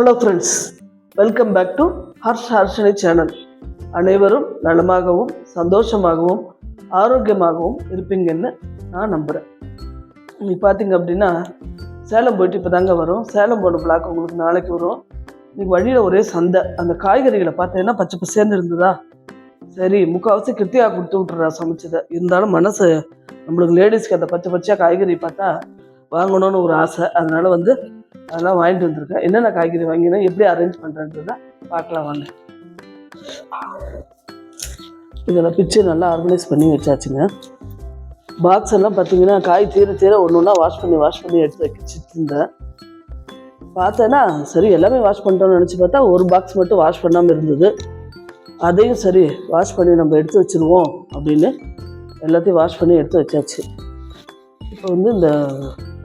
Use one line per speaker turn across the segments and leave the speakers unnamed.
Hello friends, welcome back to Harshini channel. அனைவரும் நலமாகவும் சந்தோஷமாகவும் ஆரோக்கியமாகவும் இருப்பீங்கன்னு நான் நம்புகிறேன். இன்னைக்கு பார்த்தீங்க அப்படின்னா சேலம் போயிட்டு இப்போ தாங்க வரும். சேலம் போன பிளாக் உங்களுக்கு நாளைக்கு வரும். இன்னைக்கு வழியில் ஒரே சந்தை. அந்த காய்கறிகளை பார்த்தீங்கன்னா பச்சை பசேர்ந்து இருந்ததா, சரி முக்கால்வாசி கிருத்தியாக கொடுத்து விட்டுறா சமைச்சதை. இருந்தாலும் மனசு நம்மளுக்கு லேடிஸ்க்கு அந்த பச்சை பச்சையாக காய்கறி பார்த்தா வாங்கணும்னு ஒரு ஆசை. அதனால் அதெல்லாம் வாங்கிட்டு வந்திருக்கேன். என்னென்ன காய்கறி வாங்கினேன், எப்படி அரேஞ்ச் பண்ணுறேன்றதை பார்க்கலாம் வாங்க. இதெல்லாம் பிச்சு நல்லா ஆர்கனைஸ் பண்ணி வச்சாச்சுங்க. பாக்ஸ் எல்லாம் பார்த்தீங்கன்னா காய் தீர ஒன்று ஒன்றா வாஷ் பண்ணி எடுத்து வச்சுட்டு இருந்தேன். பார்த்தேன்னா சரி எல்லாமே வாஷ் பண்ணிட்டோம்னு நினச்சி பார்த்தா ஒரு பாக்ஸ் மட்டும் வாஷ் பண்ணாமல் இருந்தது. அதையும் சரி வாஷ் பண்ணி நம்ம எடுத்து வச்சுருவோம் அப்படின்னு எல்லாத்தையும் வாஷ் பண்ணி எடுத்து வச்சாச்சு. இப்போ இந்த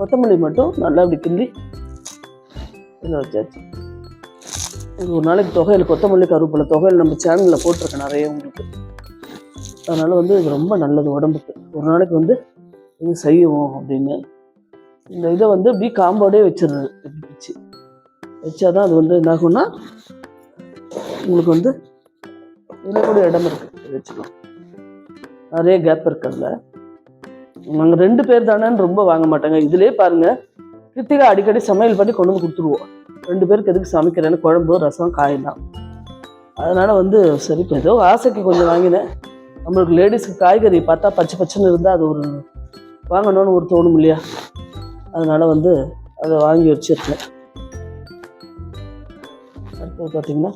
கொத்தமல்லி மட்டும் நல்லா இப்படி கிள்ளி இதில் வச்சாச்சு. இது ஒரு நாளைக்கு தொகையில் கொத்தமல்லி கருவேப்பிலை தொகையில் நம்ம சேனலில் போட்டிருக்கேன் நிறைய உங்களுக்கு. அதனால் இது ரொம்ப நல்லது உடம்புக்கு. ஒரு நாளைக்கு இது செய்வோம் அப்படின்னு இந்த இதை இப்படி காம்போடே வச்சிடுறது. இப்படி பிச்சு வச்சாதான் அது என்னாகும்னா உங்களுக்கு இதில் கூட இடம் இருக்குது வச்சுக்கலாம். நிறைய கேப் இருக்கிறதுல நாங்கள் 2 பேர் தானேன்னு ரொம்ப வாங்க மாட்டாங்க. இதிலே பாருங்கள், கிருத்திகா அடிக்கடி சமையல் பண்ணி கொண்டு கொடுத்துருவோம். 2 பேருக்கு எதுக்கு சமைக்கிறேன்னு, குழம்பு ரசம் காயெல்லாம். அதனால் சரி ஏதோ ஆசைக்கு கொஞ்சம் வாங்கினேன். நம்மளுக்கு லேடிஸுக்கு காய்கறி பார்த்தா பச்சைன்னு இருந்தால் அது ஒரு வாங்கணும்னு ஒரு தோணும் இல்லையா. அதனால் அதை வாங்கி வச்சிருக்கேன். அடுத்தது பார்த்தீங்கன்னா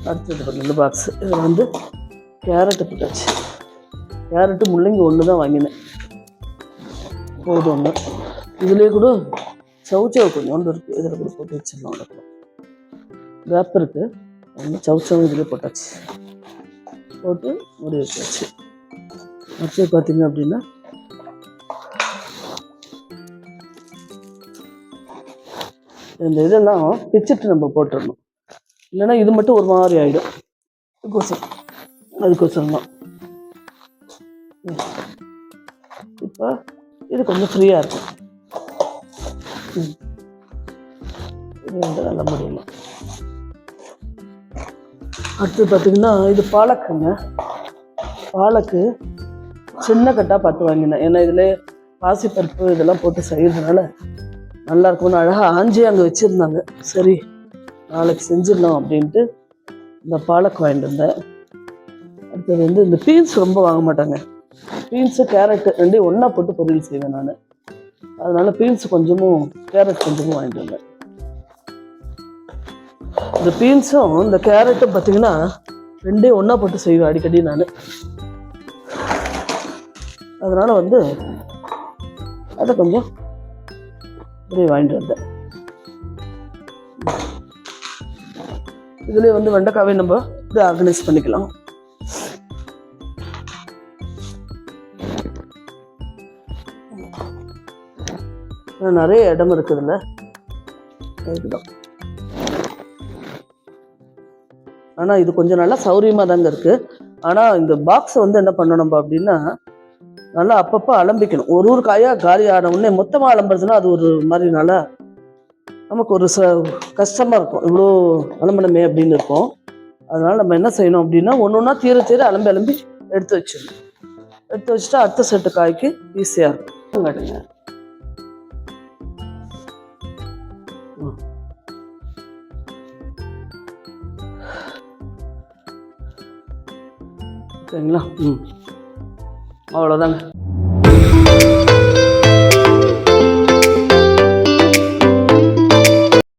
அடுத்தது இந்த பாக்ஸ். இதில் கேரட்டு போட்டாச்சு. கேரட்டு முள்ளங்கி ஒன்று தான் வாங்கினேன், போதும் ஒன்று. இதுலேயே கூட சவுச்சவு கொஞ்சோண்டு இருக்குது, இதில் கூட போட்டு வச்சிடலாம். அவ்வளோ வேப்ப இருக்குது, ஒன்று சவுச்சவும் இதிலே போட்டாச்சு, போட்டு மூடி வச்சாச்சு. அடுத்தது பார்த்தீங்க அப்படின்னா இந்த இதெல்லாம் பிச்சுட்டு நம்ம போட்டுடணும். இல்லைன்னா இது மட்டும் ஒரு மாதிரி ஆகிடும். அதுக்கோசரம் தான். இப்போ இது கொஞ்சம் ஃப்ரீயாக இருக்கும். இது நல்லா முடியல. அடுத்து பார்த்தீங்கன்னா இது பாலக்குங்க. பாலக்கு சின்ன கட்டாக பார்த்து வாங்கினேன். ஏன்னா இதில் பாசிப்பருப்பு இதெல்லாம் போட்டு செய்கிறதுனால நல்லா இருக்கும்னு அழகாக ஆஞ்சி அங்கே வச்சுருந்தாங்க. சரி நாளைக்கு செஞ்சிடலாம் அப்படின்ட்டு இந்த பாலக்கு வாங்கிட்டு இருந்தேன். அடுத்தது இந்த பீன்ஸ் ரொம்ப வாங்க மாட்டாங்க. பீன்ஸு கேரட்டு ரெண்டையும் ஒன்றா போட்டு பொரியல் செய்வேன் நான். அதனால் பீன்ஸ் கொஞ்சமும் கேரட் கொஞ்சமும் வாங்கிட்டு வந்தேன். இந்த பீன்ஸும் இந்த கேரட்டும் பார்த்திங்கன்னா ரெண்டையும் ஒன்றா போட்டு செய்வேன் அடிக்கடி நான். அதனால் அதை கொஞ்சம் இப்படி வாங்கிட்டு வந்தேன். இதுலேயே வெண்டைக்காவே நம்ம இப்படி ஆர்கனைஸ் பண்ணிக்கலாம். நிறைய இடம் இருக்குதுல்ல, இதுதான். ஆனால் இது கொஞ்சம் நல்லா சௌரியமாக தாங்க இருக்குது. ஆனால் இந்த பாக்ஸை என்ன பண்ணணும் நம்ம அப்படின்னா நல்லா அப்பப்போ அலம்பிக்கணும். ஒரு காயாக காலி ஆன உடனே மொத்தமாக அலம்புறதுன்னா அது ஒரு மாதிரி நல்லா நமக்கு ஒரு கஷ்டமாக இருக்கும். இவ்வளோ அலம்பணுமே அப்படின்னு இருக்கும். அதனால் நம்ம என்ன செய்யணும் அப்படின்னா ஒன்று தீர அலம்பி எடுத்து வச்சிடணும். எடுத்து வச்சுட்டா அடுத்த செட்டு காய்க்கு ஈஸியாக இருக்கும். காட்டுங்க. ஓகேங்களா? அவ்வளோதாங்க.